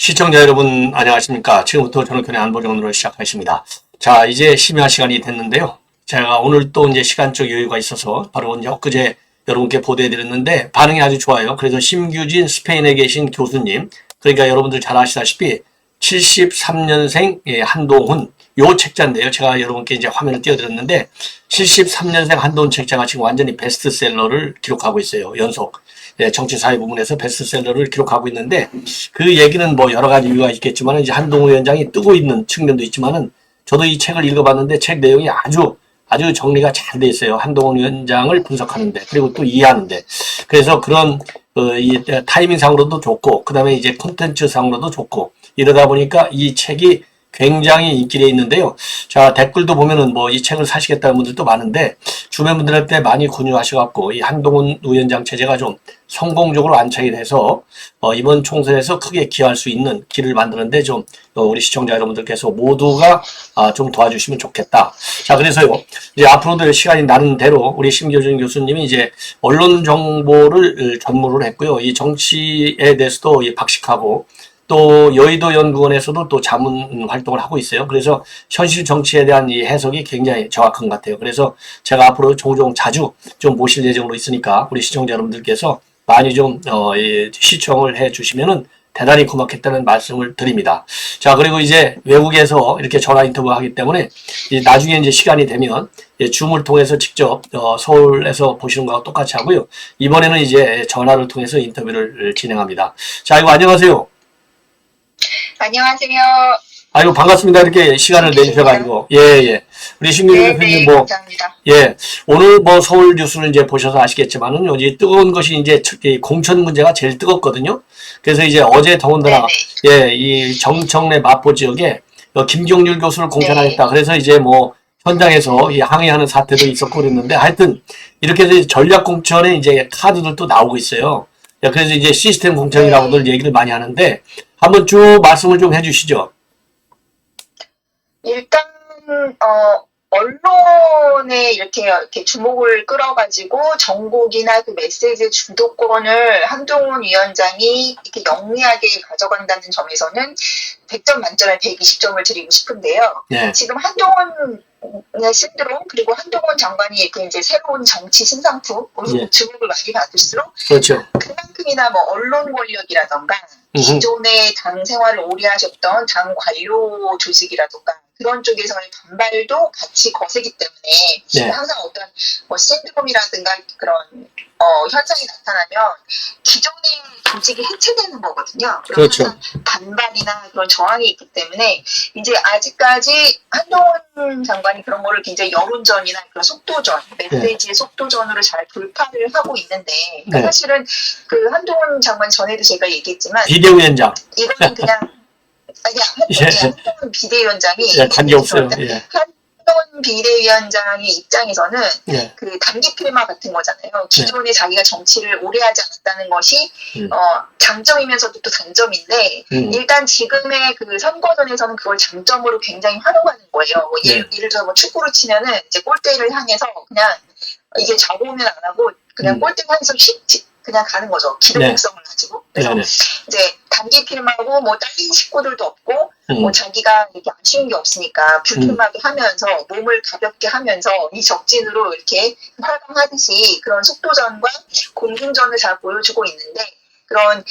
시청자 여러분 안녕하십니까. 지금부터 저녁견의 안보정론을 시작하겠습니다. 자, 이제 심야 시간이 됐는데요. 제가 오늘 또 이제 시간적 여유가 있어서 바로 이제 엊그제 여러분께 보도해 드렸는데 반응이 아주 좋아요. 그래서 심규진 스페인에 계신 교수님, 그러니까 여러분들 잘 아시다시피 73년생 한동훈 요 책자인데요. 제가 여러분께 이제 화면을 띄워드렸는데 73년생 한동훈 책자가 지금 완전히 베스트셀러를 기록하고 있어요. 연속. 정치사회 부문에서 베스트셀러를 기록하고 있는데 그 얘기는 뭐 여러 가지 이유가 있겠지만 이제 한동훈 위원장이 뜨고 있는 측면도 있지만은 저도 이 책을 읽어봤는데 책 내용이 아주 정리가 잘 돼 있어요. 한동훈 위원장을 분석하는데 그리고 또 이해하는데 그래서 그런 이 타이밍상으로도 좋고 그다음에 이제 콘텐츠상으로도 좋고 이러다 보니까 이 책이 굉장히 인기가 있는데요. 자, 댓글도 보면은 뭐 이 책을 사시겠다는 분들도 많은데 주변 분들한테 많이 권유하셔갖고 이 한동훈 위원장 체제가 좀 성공적으로 안착이 돼서 이번 총선에서 크게 기여할 수 있는 길을 만드는데 좀 우리 시청자 여러분들께서 모두가 좀 도와주시면 좋겠다. 자, 그래서요 이제 앞으로도 시간이 나는 대로 우리 심교준 교수님이 이제 언론 정보를 전무를 했고요. 이 정치에 대해서도 박식하고 또 여의도 연구원에서도 또 자문 활동을 하고 있어요. 그래서 현실 정치에 대한 이 해석이 굉장히 정확한 것 같아요. 그래서 제가 앞으로 종종 자주 좀 모실 예정으로 있으니까 우리 시청자 여러분들께서 많이 좀 시청을 해 주시면은 대단히 고맙겠다는 말씀을 드립니다. 자, 그리고 이제 외국에서 이렇게 전화 인터뷰 하기 때문에 나중에 이제 시간이 되면 줌을 통해서 직접 서울에서 보시는 거하고 똑같이 하고요. 이번에는 이제 전화를 통해서 인터뷰를 진행합니다. 자, 이거 안녕하세요. 안녕하세요. 아이고 반갑습니다. 이렇게 시간을 내주셔가지고 예예. 우리 신규 대표님 뭐 감사합니다. 예 오늘 뭐 서울 뉴스를 이제 보셔서 아시겠지만은 요즘 뜨거운 것이 이제 공천 문제가 제일 뜨겁거든요. 그래서 이제 어제 더군다나 이 정청래 마포 지역에 김경률 교수를 공천하겠다. 그래서 이제 뭐 현장에서 이 항의하는 사태도 있었고 그랬는데 하여튼 이렇게 해서 전략 공천에 이제 카드들도 나오고 있어요. 그래서 이제 시스템 공천이라고들 얘기를 많이 하는데 한번 쭉 말씀을 좀 해주시죠. 일단 언론에 이렇게 주목을 끌어가지고 전국이나 그 메시지 주도권을 한동훈 위원장이 이렇게 영리하게 가져간다는 점에서는 100점 만점에 120점을 드리고 싶은데요. 네. 지금 한동훈의 신드롬 그리고 한동훈 장관이 이렇게 이제 새로운 정치 신상품 주목을 많이 받을수록 그렇죠. 그만큼이나 뭐 언론 권력이라던가 기존의 당 생활을 오래 하셨던 당 관료 조직이라던가 그런 쪽에서의 반발도 같이 거세기 때문에 항상 어떤 뭐 신드롬이라든가 그런 현상이 나타나면 기존의 조직이 해체되는 거거든요. 그렇죠. 반발이나 그런 저항이 있기 때문에 이제 아직까지 한동훈 장관이 그런 거를 굉장히 여론전이나 그런 속도전, 메시지의 속도전으로 잘 돌파를 하고 있는데 사실은 그 한동훈 장관 전에도 제가 얘기했지만 비대위원장 이거는 그냥 한동훈 비대위원장이 관계없어요. 한동훈 비대위원장의 입장에서는 그 단기 필마 같은 거잖아요. 기존에 자기가 정치를 오래 하지 않았다는 것이 장점이면서도 또 단점인데 일단 지금의 그 선거전에서는 그걸 장점으로 굉장히 활용하는 거예요. 뭐 예를 들어 뭐 축구로 치면은 이제 골대를 향해서 그냥 이게 잡으면 안 하고 그냥 골대를 향해서 그냥 가는 거죠. 기동성을 가지고. 그래서 이제 단기 필마고 뭐 딸린 식구들도 없고 뭐 자기가 이렇게 아쉬운 게 없으니까 불필마도 하면서 몸을 가볍게 하면서 이 적진으로 이렇게 활강하듯이 그런 속도전과 공중전을 잘 보여주고 있는데 그런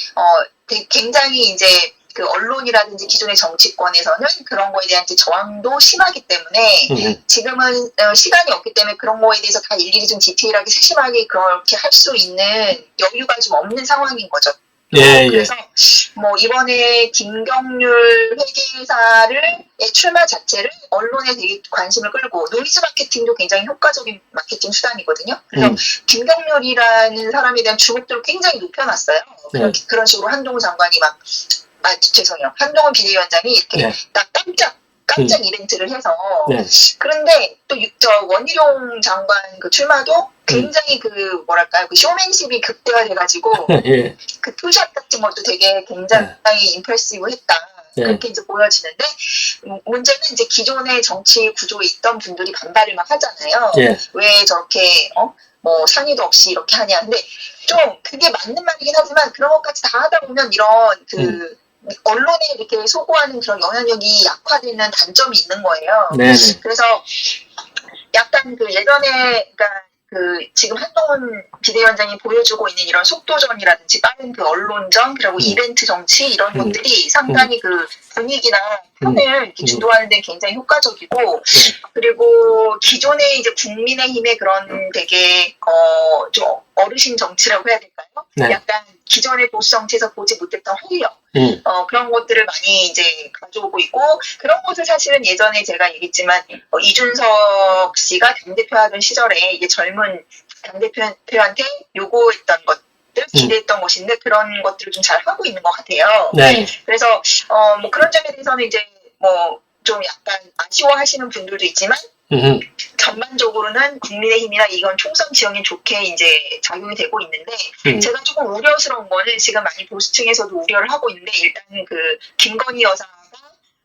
굉장히 이제 그 언론이라든지 기존의 정치권에서는 그런 거에 대한 저항도 심하기 때문에 지금은 시간이 없기 때문에 그런 거에 대해서 다 일일이 좀 디테일하게 세심하게 그렇게 할 수 있는 여유가 좀 없는 상황인 거죠. 그래서 뭐 이번에 김경률 회계사의 출마 자체를 언론에 되게 관심을 끌고 노이즈 마케팅도 굉장히 효과적인 마케팅 수단이거든요. 그래서 김경률이라는 사람에 대한 주목도를 굉장히 높여놨어요. 그런 식으로 한동훈 장관이 죄송해요. 한동훈 비대위원장이 이렇게 딱 깜짝 이벤트를 해서 그런데 또 원희룡 장관 그 출마도 굉장히 그 뭐랄까요 그 쇼맨십이 극대화돼가지고 그 투샷 같은 것도 되게 굉장히 임프레시브했다. 그렇게 이제 보여지는데 문제는 이제 기존의 정치 구조에 있던 분들이 반발을 막 하잖아요. 왜 저렇게 뭐 상의도 없이 이렇게 하냐. 근데 좀 그게 맞는 말이긴 하지만 그런 것까지 다 하다 보면 이런 그 언론에 이렇게 소구하는 그런 영향력이 약화되는 단점이 있는 거예요. 네네. 그래서 약간 그 예전에, 그러니까 그 지금 한동훈 비대위원장이 보여주고 있는 이런 속도전이라든지 빠른 그 언론전, 그리고 이벤트 정치 이런 것들이 상당히 그 분위기나 편을 이렇게 주도하는 데 굉장히 효과적이고, 그리고 기존의 이제 국민의힘의 그런 되게 좀 어르신 정치라고 해야 될까요? 네. 약간 기존의 보수 정치에서 보지 못했던 활력, 그런 것들을 많이 이제 가져오고 있고, 그런 것을 사실은 예전에 제가 얘기했지만 이준석 씨가 당대표 하던 시절에 이게 젊은 당대표한테 요구했던 것들, 기대했던 것인데 그런 것들을 좀 잘 하고 있는 것 같아요. 네. 그래서 뭐 그런 점에 대해서는 이제 뭐 좀 약간 아쉬워하시는 분들도 있지만 전반적으로는 국민의힘이나 이건 총선 지형에 좋게 이제 작용이 되고 있는데, 제가 조금 우려스러운 거는 지금 많이 보수층에서도 우려를 하고 있는데, 일단 그 김건희 여사가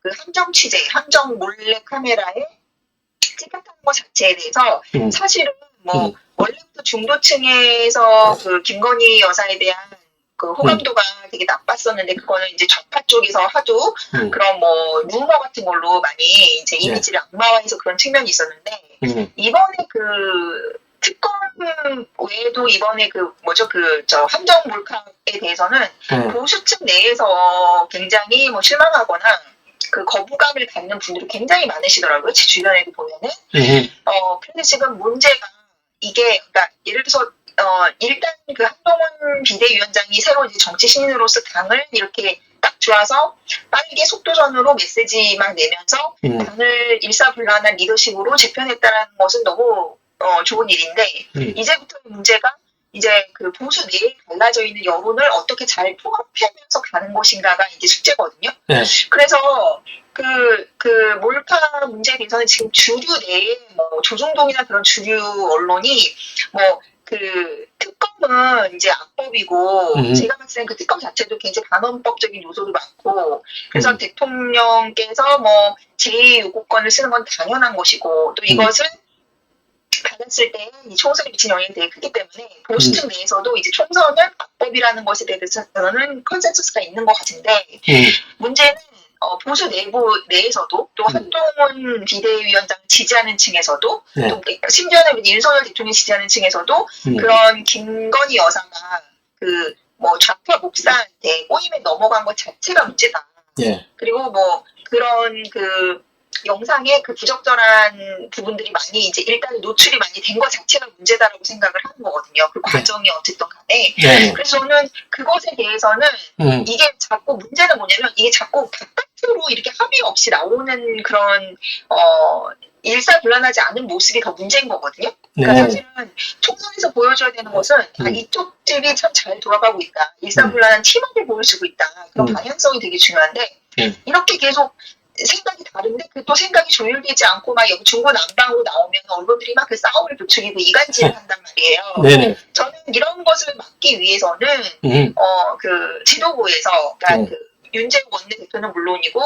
그 함정 취재, 함정 몰래 카메라에 찍혔다는 것 자체에 대해서 사실은 뭐 원래부터 중도층에서 그 김건희 여사에 대한 그 호감도가 되게 나빴었는데, 그거는 이제 좌파 쪽에서 하도 그런 뭐 루머 같은 걸로 많이 이제 이미지를 악마화해서 그런 측면이 있었는데, 이번에 그 특검 외에도 이번에 그 뭐죠, 그 저 함정 몰카에 대해서는 보수층 내에서 굉장히 뭐 실망하거나 그 거부감을 갖는 분들이 굉장히 많으시더라고요. 제 주변에도 보면은. 근데 지금 문제가 이게, 그러니까 예를 들어서 일단 그 한동훈 비대위원장이 새로 이제 정치 신인으로서 당을 이렇게 딱 들어와서 빠르게 속도전으로 메시지만 내면서 당을 일사불란한 리더십으로 재편했다는 것은 너무 좋은 일인데, 이제부터 문제가 이제 그 보수 내에 갈라져 있는 여론을 어떻게 잘 통합하면서 가는 것인가가 이제 숙제거든요. 네. 그래서 그 몰카 문제에 대해서는 지금 주류 내에 뭐 조중동이나 그런 주류 언론이 뭐 그 특검은 이제 악법이고, 제가 봤을 땐 그 특검 자체도 굉장히 반헌법적인 요소도 많고, 그래서 대통령께서 뭐 제2요구권을 쓰는 건 당연한 것이고, 또 이것은 받았을 때 이 총선에 미친 영향이 되게 크기 때문에 보수층 내에서도 이제 총선은 악법이라는 것에 대해서는 컨센서스가 있는 것 같은데, 문제는 보수 내에서도 또 한동훈 비대위원장 지지하는 층에서도 또 심지어는 윤석열 대통령 지지하는 층에서도 그런 김건희 여사가 그 뭐 좌파 목사한테 꼬임에 넘어간 것 자체가 문제다. 그리고 뭐 그런 그 영상에 그 부적절한 부분들이 많이 이제 일단 노출이 많이 된 것 자체가 문제다라고 생각을 하는 거거든요. 그 과정이 어쨌든 간에. 그래서 저는 그것에 대해서는 이게 자꾸 문제는 뭐냐면, 이게 자꾸 바깥으로 이렇게 합의 없이 나오는 그런 일사불란하지 않은 모습이 더 문제인 거거든요. 그러니까 사실은 총선에서 보여줘야 되는 것은 이쪽 집이 참 잘 돌아가고 있다, 일사불란한 팀워크를 보여주고 있다, 그런 방향성이 되게 중요한데, 이렇게 계속 생각이 다른데 그 또 생각이 조율되지 않고 막 중구난방으로 나오면 언론들이 막 그 싸움을 부추기고 이간질을 한단 말이에요. 네네. 저는 이런 것을 막기 위해서는 그 지도부에서, 그러니까 그 윤재욱 원내대표는 물론이고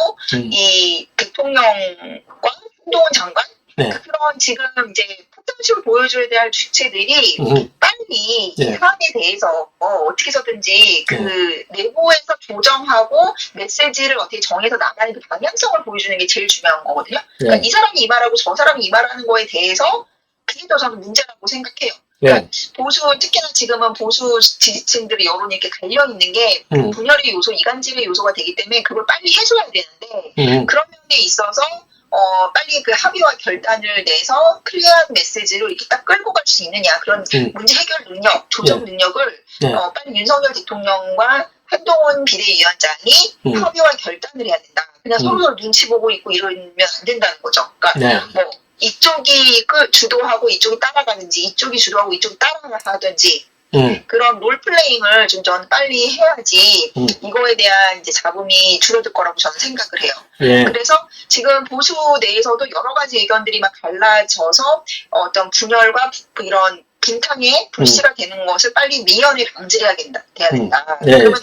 이 대통령과 한동훈 장관, 그런 지금 이제 포텐셜을 보여줘야 될 주체들이 빨리 이 사안에 대해서 어떻게 해서든지 그 내부에서 조정하고 메시지를 어떻게 정해서 나가는 그 방향성을 보여주는 게 제일 중요한 거거든요. 그러니까 이 사람이 이 말하고 저 사람이 이 말하는 거에 대해서 그게 더 저는 문제라고 생각해요. 그러니까 보수, 특히나 지금은 보수 지지층들의 여론이 이렇게 갈려 있는 게 분열의 요소, 이간질의 요소가 되기 때문에 그걸 빨리 해줘야 되는데, 그런 면에 있어서 빨리 그 합의와 결단을 내서 클리어한 메시지를 이렇게 딱 끌고 갈 수 있느냐, 그런 문제 해결 능력, 조정 능력을 빨리 윤석열 대통령과 한동훈 비대위원장이 합의와 결단을 해야 된다. 그냥 서로 눈치 보고 있고 이러면 안 된다는 거죠. 그러니까 뭐 이쪽이 주도하고 이쪽이 따라가든지, 이쪽이 주도하고 이쪽이 따라가든지, 그런 롤플레잉을 좀 저는 빨리 해야지 이거에 대한 이제 잡음이 줄어들 거라고 저는 생각을 해요. 그래서 지금 보수 내에서도 여러 가지 의견들이 막 갈라져서 어떤 분열과 이런 빈탕에 불씨가 되는 것을 빨리 미연에 방지해야 된다. 그러면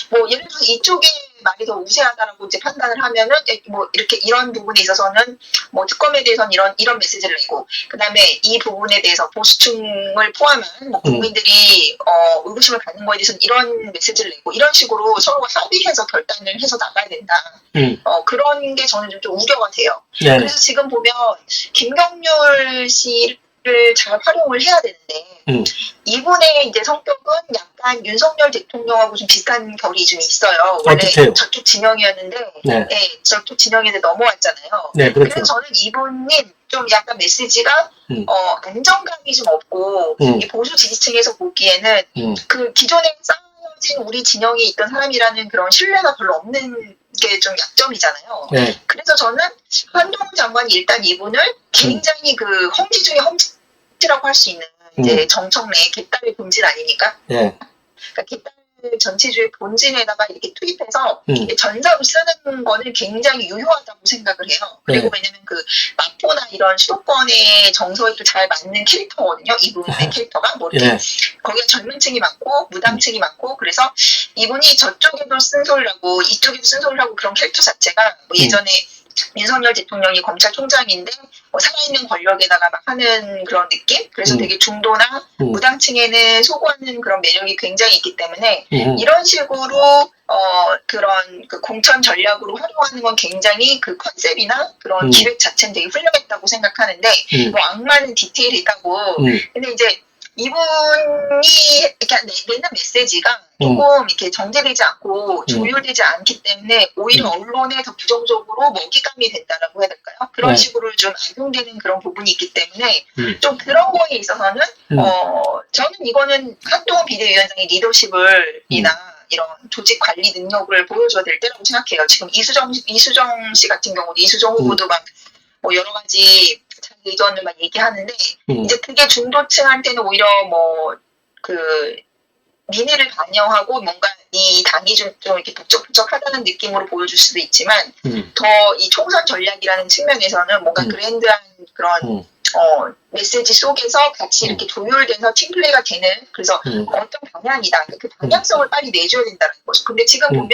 뭐 예를 들어서 이쪽에 말이 더 우세하다라고 이제 판단을 하면은 뭐 이렇게 이런 부분에 있어서는 뭐 특검에 대해서는 이런 메시지를 내고 그다음에 이 부분에 대해서 보수층을 포함한 뭐 국민들이 의구심을 갖는 거에 대해서는 이런 메시지를 내고 이런 식으로 서로 합의해서 결단을 해서 나가야 된다. 그런 게 저는 좀 우려가 돼요. 네. 그래서 지금 보면 김경률 씨를 잘 활용을 해야 되는데 이분의 이제 성격은 약간 윤석열 대통령하고 좀 비슷한 결이 좀 있어요. 원래 어떡해요? 저쪽 진영이었는데 네. 저쪽 진영에서 넘어왔잖아요. 네, 그렇죠. 그래서 저는 이분이 좀 약간 메시지가 안정감이 좀 없고 이 보수 지지층에서 보기에는 그 기존에 쌓여진 우리 진영에 있던 사람이라는 그런 신뢰가 별로 없는 게 좀 약점이잖아요. 네. 그래서 저는 한동훈 장관이 일단 이분을 굉장히 그 험지 중에 험지라고 할 수 있는 이제 정청래 깃달의 본질 아닙니까? 네. 그러니까 깃달 전체주의 본진에다가 이렇게 투입해서 전사로 쓰는 거는 굉장히 유효하다고 생각을 해요. 그리고 왜냐면 그 마포나 이런 수도권의 정서에 또 잘 맞는 캐릭터거든요. 이분의 캐릭터가 뭐 이렇게 거기가 젊은 층이 많고 무당층이 많고 그래서 이분이 저쪽에도 쓴소리를 하고 이쪽에도 쓴소리를 하고 그런 캐릭터 자체가 뭐 예전에 윤석열 대통령이 검찰총장인데 뭐 살아있는 권력에다가 막 하는 그런 느낌? 그래서 되게 중도나 무당층에는 소구하는 그런 매력이 굉장히 있기 때문에 이런 식으로 그런 그 공천 전략으로 활용하는 건 굉장히 그 컨셉이나 그런 기획 자체는 되게 훌륭했다고 생각하는데 뭐 악마는 디테일이 있다고 근데 이제 이분이 이렇게 내는 메시지가 조금 이렇게 정제되지 않고 조율되지 않기 때문에 오히려 언론에 더 부정적으로 먹이감이 된다라고 해야 될까요? 그런 식으로 좀 악용되는 그런 부분이 있기 때문에 좀 그런 거에 있어서는 저는 이거는 한동훈 비대위원장의 리더십을이나 이런 조직 관리 능력을 보여줘야 될 때라고 생각해요. 지금 이수정 씨 같은 경우도 이수정 후보도 막 뭐 여러 가지 자기 의견을 막 얘기하는데 이제 그게 중도층한테는 오히려 뭐 그 민의를 반영하고 뭔가 이 당이 좀 이렇게 북적북적하다는 느낌으로 보여줄 수도 있지만 더 이 총선 전략이라는 측면에서는 뭔가 그랜드한 그런 메시지 속에서 같이 이렇게 조율돼서 팀플레이가 되는 그래서 어떤 방향이다 그 방향성을 빨리 내줘야 된다는 거죠. 근데 지금 보면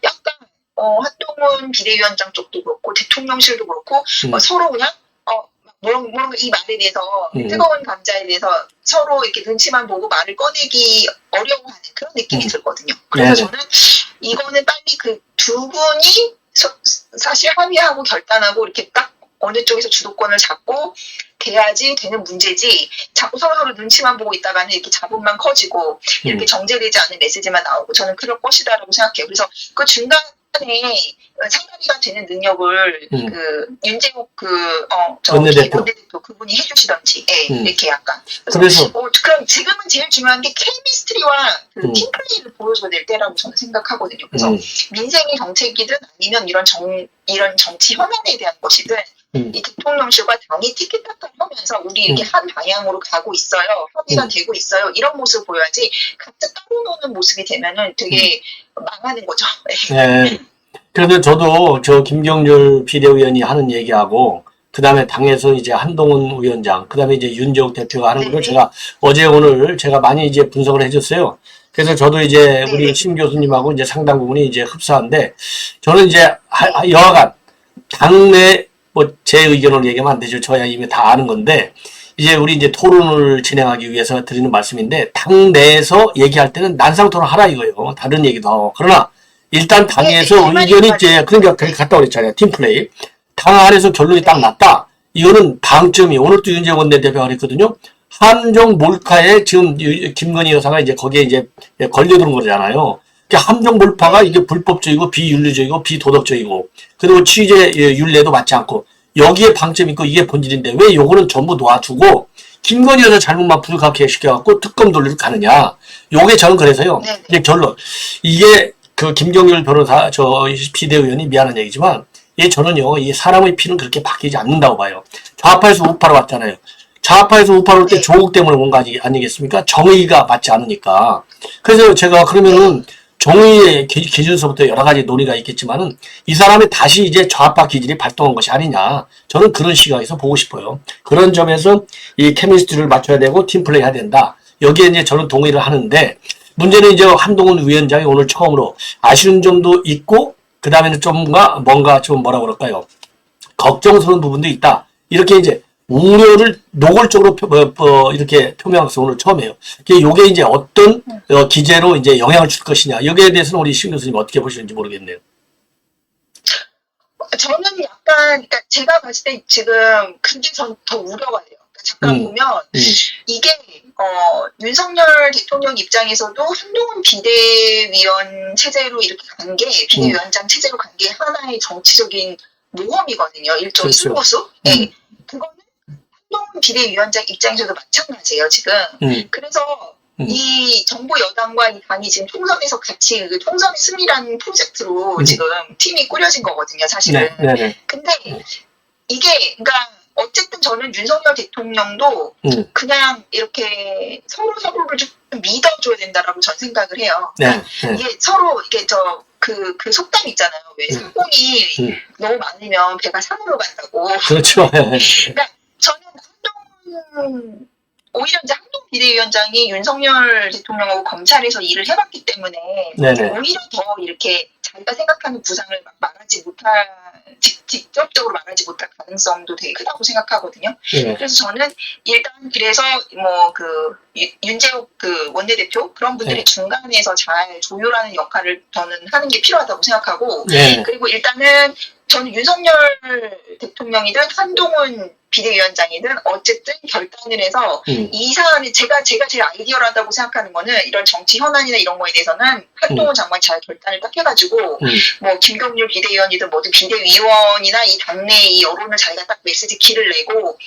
약간 한동훈 비대위원장 쪽도 그렇고 대통령실도 그렇고 서로 그냥 뭔가 이 말에 대해서 뜨거운 감자에 대해서 서로 이렇게 눈치만 보고 말을 꺼내기 어려워하는 그런 느낌이 들거든요. 그래서 저는 이거는 빨리 그 두 분이 사실 합의하고 결단하고 이렇게 딱 어느 쪽에서 주도권을 잡고 돼야지 되는 문제지 자꾸 서로 눈치만 보고 있다가는 이렇게 자본만 커지고 이렇게 정제되지 않은 메시지만 나오고 저는 그럴 것이다라고 생각해요. 그래서 그 중간에 상당히가 되는 능력을 그 윤재욱 원내대표 그분이 해주시던지 이렇게 약간 그래서 그럼 지금은 제일 중요한 게 케미스트리와 그 팀플레이를 보여줘야 될 때라고 저는 생각하거든요. 그래서 민생의 정책이든 아니면 이런 정치 현안에 대한 것이든 이 대통령실과 당이 티키타카를 하면서 우리 이렇게 한 방향으로 가고 있어요. 합의가 되고 있어요. 이런 모습을 보여야지 각자 따로 노는 모습이 되면은 되게 망하는 거죠. 네. 그래서 저도 저 김경률 비대위원이 하는 얘기하고 그다음에 당에서 이제 한동훈 위원장 그다음에 이제 윤재욱 대표가 하는 거를 제가 어제 오늘 제가 많이 이제 분석을 해줬어요. 그래서 저도 이제 우리 심 교수님하고 이제 상당 부분이 이제 흡사한데 저는 이제 여하간 당내 뭐 제 의견을 얘기하면 안 되죠. 저야 이미 다 아는 건데 이제 우리 이제 토론을 진행하기 위해서 드리는 말씀인데 당 내에서 얘기할 때는 난상 토론 하라 이거예요. 다른 얘기도 하고. 그러나 일단 당에서 의견이 이제 그러니까 그렇게 갔다 그랬잖아요. 팀플레이. 당 안에서 결론이 딱 났다. 이거는 방점이 오늘 또 윤재원 원내대표가 그랬거든요. 함정 몰카에 지금 김건희 여사가 이제 거기에 이제 걸려드는 거잖아요. 함정 몰파가 이게 불법적이고 비윤리적이고 비도덕적이고 그리고 취재 윤례도 맞지 않고 여기에 방점이 있고 이게 본질인데 왜 요거는 전부 놔두고 김건희 여사 잘못만 부족하게 시켜갖고 특검 돌리러 가느냐. 요게 저는 그래서요. 이제 결론. 이게 그 김경률 변호사 저 비대위원이 미안한 얘기지만 저는요 이 사람의 피는 그렇게 바뀌지 않는다고 봐요. 좌파에서 우파로 왔잖아요. 좌파에서 우파로 올 때 조국 때문에 온 거 아니겠습니까? 정의가 맞지 않으니까. 그래서 제가 그러면은 정의의 기준서부터 여러 가지 논의가 있겠지만은 이 사람이 다시 이제 좌파 기질이 발동한 것이 아니냐. 저는 그런 시각에서 보고 싶어요. 그런 점에서 이 케미스트리를 맞춰야 되고 팀플레이 해야 된다. 여기에 이제 저는 동의를 하는데 문제는 이제 한동훈 위원장이 오늘 처음으로 아쉬운 점도 있고, 그 다음에는 좀 뭔가 좀 뭐라 그럴까요? 걱정스러운 부분도 있다. 이렇게 이제 우려를 노골적으로 이렇게 표명해서 오늘 처음이에요. 이게 이제 어떤 기제로 이제 영향을 줄 것이냐. 여기에 대해서는 우리 신 교수님 어떻게 보시는지 모르겠네요. 저는 약간, 그러니까 제가 봤을 때 지금 그게 전 더 우려가 돼요. 그러니까 잠깐 보면 이게 윤석열 대통령 입장에서도 한동훈 비대위원 체제로 이렇게 간 게 비대위원장 체제로 간 게 하나의 정치적인 모험이거든요. 일종의 승부수. 네. 그거는 한동훈 비대위원장 입장에서도 마찬가지예요. 지금. 그래서 이 정부 여당과 이 당이 지금 총선에서 같이 그 총선 승리라는 프로젝트로 지금 팀이 꾸려진 거거든요, 사실은. 근데 이게, 그러니까 어쨌든 저는 윤석열 대통령도 그냥 이렇게 서로를 좀 믿어줘야 된다라고 전 생각을 해요. 이게 서로 이게 그 속담 있잖아요. 왜 상공이 너무 많으면 배가 산으로 간다고. 그렇죠. 그러니까 저는 오히려 이제 한동훈 비대위원장이 윤석열 대통령하고 검찰에서 일을 해봤기 때문에 오히려 더 이렇게 자기가 생각하는 부상을 말하지 못할 직접적으로 말하지 못할 가능성도 되게 크다고 생각하거든요. 그래서 저는 일단 그래서 뭐 그 윤재욱 그 원내대표 그런 분들이 중간에서 잘 조율하는 역할을 저는 하는 게 필요하다고 생각하고 그리고 일단은 저는 윤석열 대통령이든 한동훈 비대위원장이든 어쨌든 결단을 해서 이 사안이 제가 제일 아이디어라다고 생각하는 거는 이런 정치 현안이나 이런 거에 대해서는 한동훈 장관이 잘 결단을 딱 해가지고 뭐 김경률 비대위원이든 뭐든 비대위원이나 이 당내 이 여론을 자기가 딱 메시지 길을 내고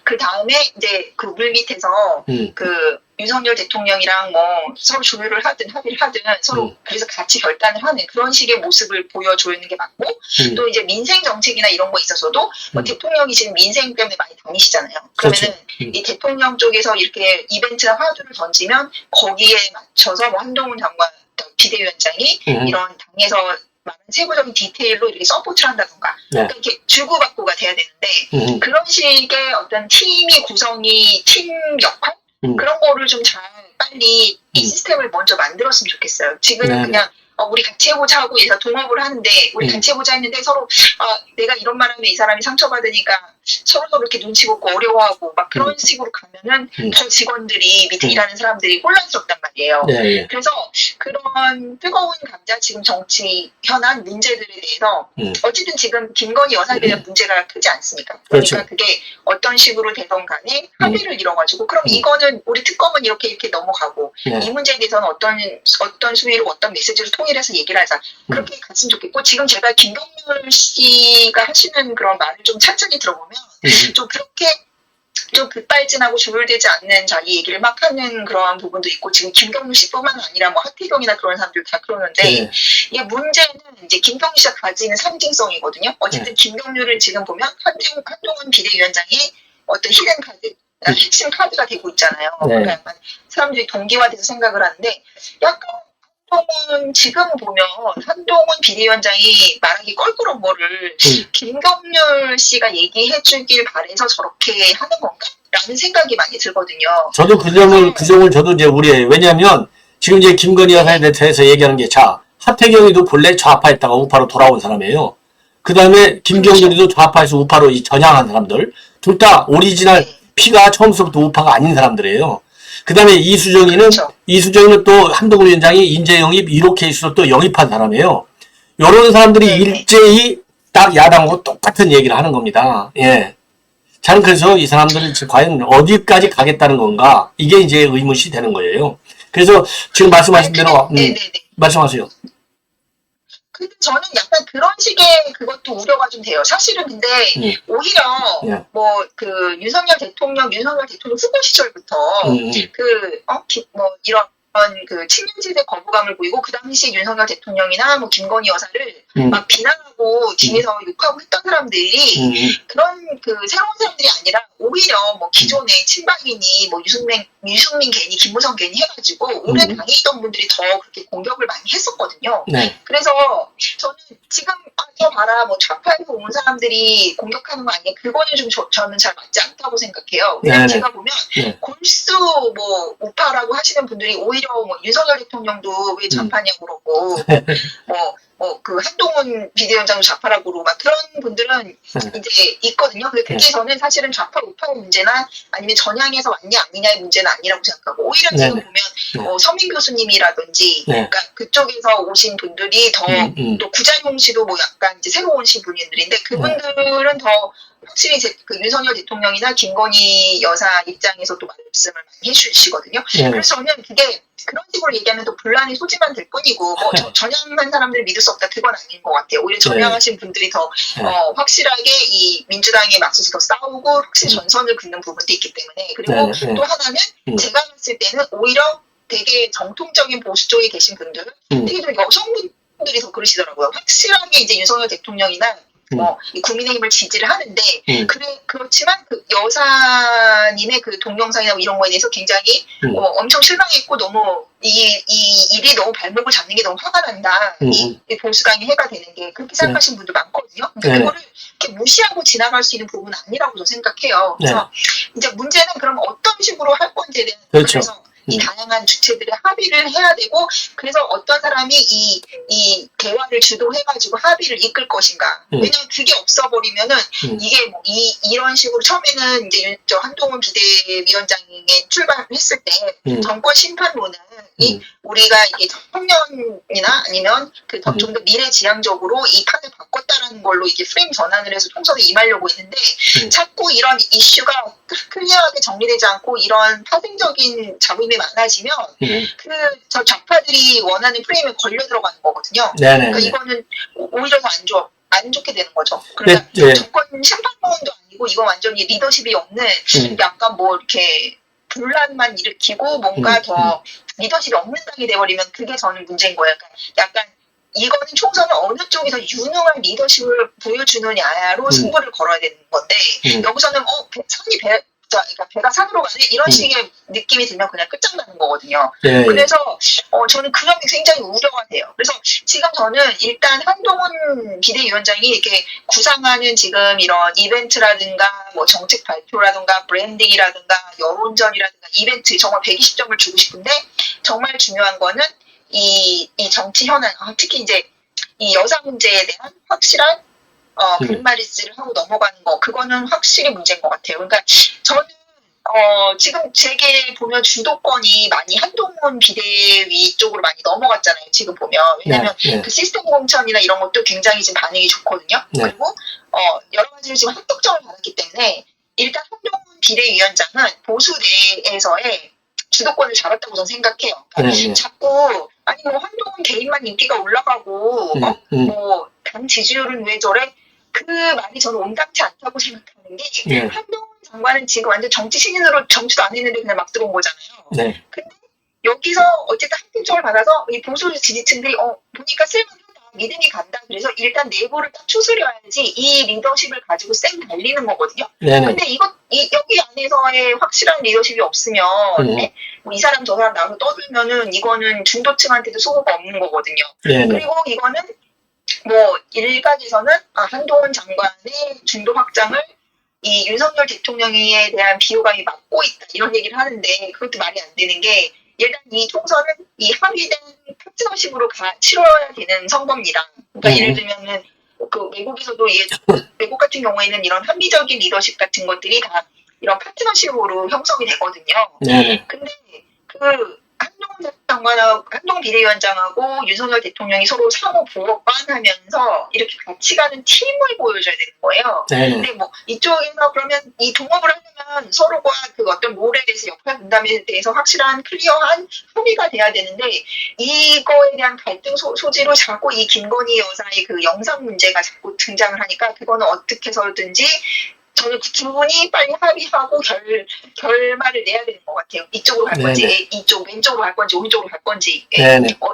그 다음에 이제 그 물밑에서 그 윤석열 대통령이랑 뭐 서로 조율을 하든 합의를 하든 서로 그래서 같이 결단을 하는 그런 식의 모습을 보여주는 게 맞고 또 이제 민생 정책이나 이런 거에 있어서도 뭐 대통령이 지금 민생 때문에 많이 다니시잖아요. 그러면은 이 대통령 쪽에서 이렇게 이벤트나 화두를 던지면 거기에 맞춰서 뭐 한동훈 장관 비대위원장이 이런 당에서 많은 세부적인 디테일로 이렇게 서포트를 한다던가 그러니까 이렇게 주고받고가 돼야 되는데 그런 식의 어떤 팀이 구성이 팀 역할 그런 거를 좀 잘 빨리 이 시스템을 먼저 만들었으면 좋겠어요. 지금은 그냥 우리 같이 해보자 하고 해서 동업을 하는데 우리 같이 해보자 했는데 서로 내가 이런 말하면 이 사람이 상처받으니까 서로 이렇게 눈치 보고 어려워하고 막 그런 식으로 가면은 더 직원들이 밑에 일하는 사람들이 혼란스럽단 말이에요. 그래서 그런 뜨거운 감자 지금 정치 현안 문제들에 대해서 어쨌든 지금 김건희 여사에 대한 문제가 크지 않습니까? 그러니까 그게 어떤 식으로 되던 간에 합의를 이뤄가지고 그럼 이거는 우리 특검은 이렇게 넘어가고 이 문제에 대해서는 어떤 수위로 어떤 메시지를 통일해서 얘기를 하자 그렇게 갔으면 좋겠고 지금 제가 김경률 씨가 하시는 그런 말을 좀 찬찬히 들어보면 좀 그렇게 좀 급발진하고 조율되지 않는 자기 얘기를 막 하는 그런 부분도 있고 지금 김경률 씨뿐만 아니라 뭐 하태경이나 그런 사람들 다 그러는데 이게 문제는 이제 김경률 씨가 가지는 상징성이거든요. 어쨌든 김경률을 지금 보면 한동훈 비대위원장의 어떤 히든 카드 핵심 카드가 되고 있잖아요. 그러니까 약간 사람들이 동기화돼서 생각을 하는데 약간 지금 보면 한동훈 비대위원장이 말하기 껄끄러운 거를 김경률 씨가 얘기해 주길 바래서 저렇게 하는 건가? 라는 생각이 많이 들거든요. 저도 그 점을 저도 이제 왜냐하면 지금 이제 김건희 여사에 대해서 얘기하는 게 하태경이도 본래 좌파였다가 우파로 돌아온 사람이에요. 그 다음에 김경률이도 좌파에서 우파로 전향한 사람들. 둘 다 오리지널 피가 처음부터 우파가 아닌 사람들이에요. 그 다음에 이수정이는 또 한동훈 위원장이 인재 영입 1호 케이스로 또 영입한 사람이에요. 이런 사람들이 일제히 딱 야당하고 똑같은 얘기를 하는 겁니다. 저는 그래서 이 사람들이 과연 어디까지 가겠다는 건가? 이게 이제 의문이 되는 거예요. 그래서 지금 말씀하신 대로, 말씀하세요. 근데 저는 약간 그런 식의 그것도 우려가 좀 돼요. 사실은 근데 오히려 뭐 그 윤석열 대통령 후보 시절부터 이런 그 친윤지대 거부감을 보이고 그 당시 윤석열 대통령이나 뭐 김건희 여사를 막 비난하고 뒤에서 욕하고 했던 사람들이 그런 그 새로운 사람들이 아니라 오히려 뭐 기존에 친박이니 뭐 유승민 괜히 김무성 괜히 해가지고 오래 당했던 분들이 더 그렇게 공격을 많이 했었거든요. 네. 그래서 저는 지금 저 봐라 뭐 좌파에서 온 사람들이 공격하는 거 아니야? 그거는 좀 저는 잘 맞지 않다고 생각해요. 왜냐면 제가 보면 골수 뭐 우파라고 하시는 분들이 오히려 뭐 윤석열 대통령도 왜 좌파냐고 그러고 그 한동훈 비대위원장도 좌파라고 그러고 막 그런 분들은 이제 있거든요. 근데 그게 저는 사실은 좌파 우파의 문제나 아니면 전향에서 왔냐 아니냐의 문제는 아니라고 생각하고 오히려 지금 보면 서민 교수님이라든지 그러니까 그쪽에서 오신 분들이 더 또 구자용 씨도 뭐 약간 이제 새로 오신 분들인데 그분들은 더 확실히 그 윤석열 대통령이나 김건희 여사 입장에서도 말씀을 많이 해주시거든요. 그래서 저는 그게 그런 식으로 얘기하면 또 분란의 소지만 될 뿐이고 뭐 전향한 사람들을 믿을 수 없다 그건 아닌 것 같아요. 오히려 전향하신 분들이 더 확실하게 이 민주당에 맞서서 더 싸우고 확실히 전선을 긋는 부분도 있기 때문에 그리고 또 하나는 제가 봤을 때는 오히려 되게 정통적인 보수 쪽에 계신 분들 특히 좀 여성분들이 더 그러시더라고요. 확실하게 이제 윤석열 대통령이나 이 국민의힘을 지지를 하는데 그렇지만 그 여사님의 그 동영상이나 뭐 이런 거에 대해서 굉장히 엄청 실망했고 너무 이 일이 너무 발목을 잡는 게 너무 화가 난다. 이 보수당이 해가 되는 게 그렇게 생각하시는 분들 많거든요. 그거를 이렇게 무시하고 지나갈 수 있는 부분은 아니라고 저는 생각해요. 그래서 이제 문제는 그럼 어떤 식으로 할 건지에 대한 그래서 이 다양한 주체들의 합의를 해야 되고 그래서 어떤 사람이 이 대화를 주도해가지고 합의를 이끌 것인가. 왜냐면 그게 없어버리면은 이게 뭐 이런 식으로 처음에는 이제 저 한동훈 비대위원장이 출발했을 때 정권 심판론은 우리가 이게 청년이나 아니면 그 좀 더 미래지향적으로 이 판을 바꿨다라는 걸로 이게 프레임 전환을 해서 총선에 임하려고 했는데 자꾸 이런 이슈가 클리어하게 정리되지 않고 이런 파생적인 잡음이 많아지면 저 좌파들이 원하는 프레임에 걸려 들어가는 거거든요. 그러니까 이거는 오히려 더 안 좋게 되는 거죠. 그러니까 정권 심판론도 아니고 이건 완전히 리더십이 없는 약간 뭐 이렇게 분란만 일으키고 뭔가 더 리더십이 없는 당이 돼버리면 그게 저는 문제인 거예요. 그러니까 약간 이거는 총선은 어느 쪽에서 유능한 리더십을 보여주느냐로 승부를 걸어야 되는 건데 여기서는 그러니까 배가 산으로 가네 이런 식의 느낌이 들면 그냥 끝장나는 거거든요. 그래서 저는 그 점이 굉장히 우려가 돼요. 그래서 지금 저는 일단 한동훈 비대위원장이 이렇게 구상하는 지금 이런 이벤트라든가 뭐 정책 발표라든가 브랜딩이라든가 여론전이라든가 이벤트 정말 120점을 주고 싶은데 정말 중요한 거는 이 정치 현안 특히 이제 이 여사 문제에 대한 확실한 분마리스를 하고 넘어가는 거 그거는 확실히 문제인 것 같아요. 그러니까 저는 지금 제게 보면 주도권이 많이 한동훈 비대위 쪽으로 많이 넘어갔잖아요. 지금 보면 왜냐하면 그 시스템 공천이나 이런 것도 굉장히 지금 반응이 좋거든요. 그리고 여러 가지로 지금 합격점을 받았기 때문에 일단 한동훈 비대위원장은 보수 내에서의 주도권을 잡았다고 저는 생각해요. 그러니까 자꾸 아니 뭐 한동훈 개인만 인기가 올라가고 뭐 당 지지율은 왜 저래? 그 말이 저는 온당치 않다고 생각하는 게 한동훈 장관은 지금 완전 정치 신인으로 정치도 안 했는데 그냥 막 들어온 거잖아요. 근데 여기서 어쨌든 합격점을 받아서 이 보수 지지층들이 보니까 쓸만하다 믿음이 간다. 그래서 일단 내부를 딱 추스려야지 이 리더십을 가지고 쌩 달리는 거거든요. 근데 여기 안에서의 확실한 리더십이 없으면 뭐 이 사람 저 사람 나와서 떠들면은 이거는 중도층한테도 소호가 없는 거거든요. 그리고 이거는 뭐 일각에서는 한동훈 장관의 중도 확장을 이 윤석열 대통령에 대한 비호감이 막고 있다 이런 얘기를 하는데 그것도 말이 안 되는 게 일단 이 총선은 이 합의된 파트너십으로 치러야 되는 선거입니다. 그러니까 예를 들면은 그 외국에서도 외국 같은 경우에는 이런 합리적인 리더십 같은 것들이 다 이런 파트너십으로 형성이 되거든요. 근데 그 한동훈 비대위원장하고 윤석열 대통령이 서로 상호 보완하면서 이렇게 같이 가는 팀을 보여줘야 되는 거예요. 근데 뭐 이쪽에서 그러면 이 동업을 하려면 서로가 그 어떤 롤에 대해서 역할 분담에 대해서 확실한 클리어한 합의가 돼야 되는데 이거에 대한 갈등 소지로 자꾸 이 김건희 여사의 그 영상 문제가 자꾸 등장을 하니까 그거는 어떻게 해서든지 저는 그 두 분이 빨리 합의하고 결말을 내야 되는 것 같아요. 이쪽으로 갈 건지, 이쪽 왼쪽으로 갈 건지, 오른쪽으로 갈 건지,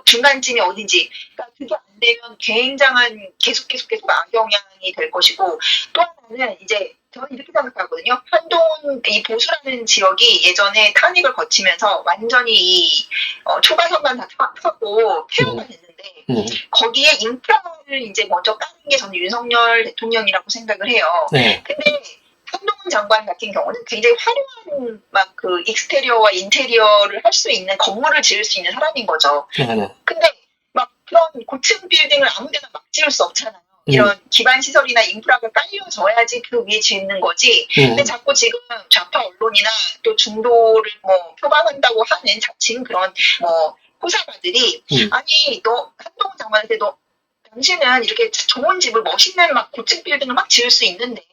중간쯤이 어딘지. 그러니까 그게 안 되면 굉장한 계속 악영향이 될 것이고, 또 하나는 이제 저는 이렇게 생각하거든요. 한동훈 이 보수라는 지역이 예전에 탄핵을 거치면서 완전히 이 초과선만 다 타고 폐허가 됐는데 거기에 인프라를 이제 먼저 까는 게 저는 윤석열 대통령이라고 생각을 해요. 근데 한동훈 장관 같은 경우는 굉장히 화려한 막 그 익스테리어와 인테리어를 할 수 있는 건물을 지을 수 있는 사람인 거죠. 근데 막 그런 고층 빌딩을 아무데나 막 지을 수 없잖아요. 이런 기반 시설이나 인프라가 깔려져야지 그 위에 짓는 거지. 근데 자꾸 지금 좌파 언론이나 또 중도를 뭐 표방한다고 하는 자칭 그런 뭐 호사가들이 아니 너 한동훈 장관한테 너 당신은 이렇게 좋은 집을 멋있는 막 고층 빌딩을 막 지을 수 있는데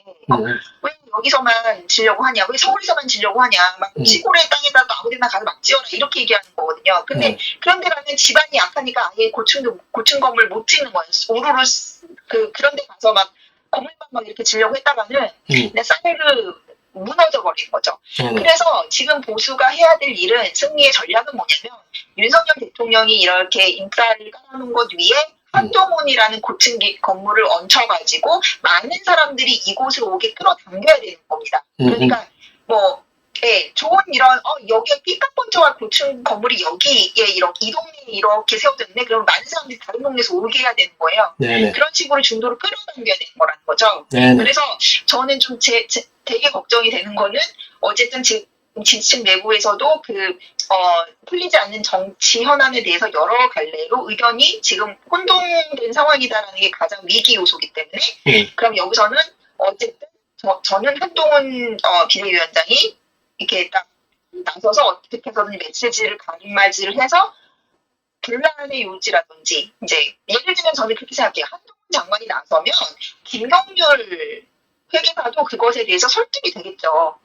왜 여기서만 지려고 하냐, 왜 서울에서만 지려고 하냐, 막 시골의 땅에다가 아무데나 가서 막 지어라 이렇게 얘기하는 거거든요. 근데 그런 데 가면 집안이 약하니까 아예 고층 건물 못 짓는 거예요. 우르르 그런 데 가서 막 건물만 막 이렇게 지려고 했다가는 그냥 싸그르 무너져 버리는 거죠. 그래서 지금 보수가 해야 될 일은 승리의 전략은 뭐냐면 윤석열 대통령이 이렇게 인프라를 깔아놓은 것 위에 한동훈이라는 고층 건물을 얹혀가지고 많은 사람들이 이곳으로 오게 끌어당겨야 되는 겁니다. 그러니까 뭐 좋은 이런 여기에 삐까뻔쩍한 고층 건물이 여기에 이렇게 이 동네에 이렇게 세워졌네. 그러면 많은 사람들이 다른 동네에서 오게 해야 되는 거예요. 그런 식으로 중도를 끌어당겨야 되는 거라는 거죠. 그래서 저는 좀 되게 걱정이 되는 거는 어쨌든 지층 내부에서도 풀리지 않는 정치 현안에 대해서 여러 갈래로 의견이 지금 혼동된 상황이다라는 게 가장 위기 요소이기 때문에 그럼 여기서는 어쨌든 저는 한동훈 비대위원장이 이렇게 딱 나서서 어떻게 해서든 메시지를 가림맞이를 해서 분란의 요지라든지 이제 예를 들면 저는 그렇게 생각해요. 한동훈 장관이 나서면 김경률 회계사도 그것에 대해서 설득이 되겠죠.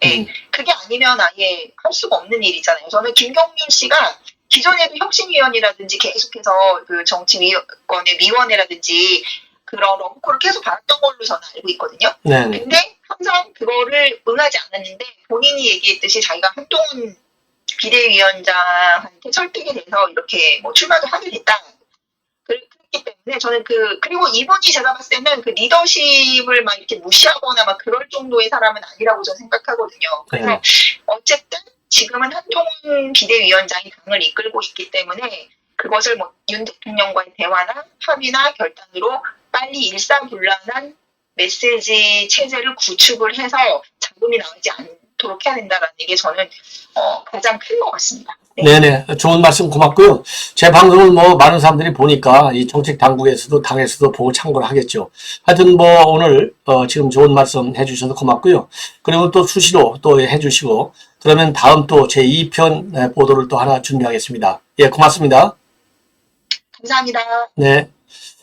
그게 아니면 아예 할 수가 없는 일이잖아요. 저는 김경률 씨가 기존에도 혁신위원이라든지 계속해서 그 정치위원회 위원회라든지 그런 러브콜을 계속 받았던 걸로 저는 알고 있거든요. 근데 항상 그거를 응하지 않았는데 본인이 얘기했듯이 자기가 한동훈 비대위원장한테 설득이 돼서 이렇게 뭐 출마도 하게 됐다. 그렇기 때문에 저는 그리고 이분이 제가 봤을 때는 그 리더십을 막 이렇게 무시하거나 막 그럴 정도의 사람은 아니라고 저는 생각하거든요. 그래서 어쨌든 지금은 한동훈 비대위원장이 당을 이끌고 있기 때문에 그것을 뭐 윤 대통령과의 대화나 합의나 결단으로 빨리 일사불란한 메시지 체제를 구축을 해서 잡음이 나오지 않도록 해야 된다는 게 저는 가장 큰 것 같습니다. 네네. 좋은 말씀 고맙고요. 제 방송을 뭐 많은 사람들이 보니까 이 정책 당국에서도 당에서도 보고 참고를 하겠죠. 하여튼 뭐 오늘 지금 좋은 말씀 해주셔서 고맙고요. 그리고 또 수시로 또 해주시고 그러면 다음 또 제2편 보도를 또 하나 준비하겠습니다. 예, 고맙습니다. 감사합니다. 네.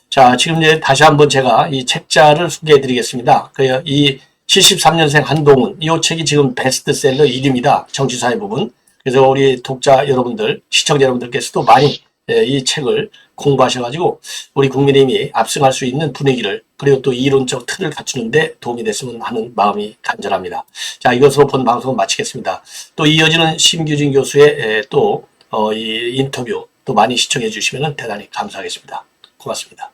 자, 지금 이제 다시 한번 제가 이 책자를 소개해 드리겠습니다. 이 73년생 한동훈, 이 책이 지금 베스트셀러 1위입니다. 정치사회 부분. 그래서 우리 독자 여러분들, 시청자 여러분들께서도 많이 이 책을 공부하셔가지고 우리 국민의힘이 압승할 수 있는 분위기를 그리고 또 이론적 틀을 갖추는데 도움이 됐으면 하는 마음이 간절합니다. 자, 이것으로 본 방송은 마치겠습니다. 또 이어지는 심규진 교수의 또 이 인터뷰 또 많이 시청해 주시면 대단히 감사하겠습니다. 고맙습니다.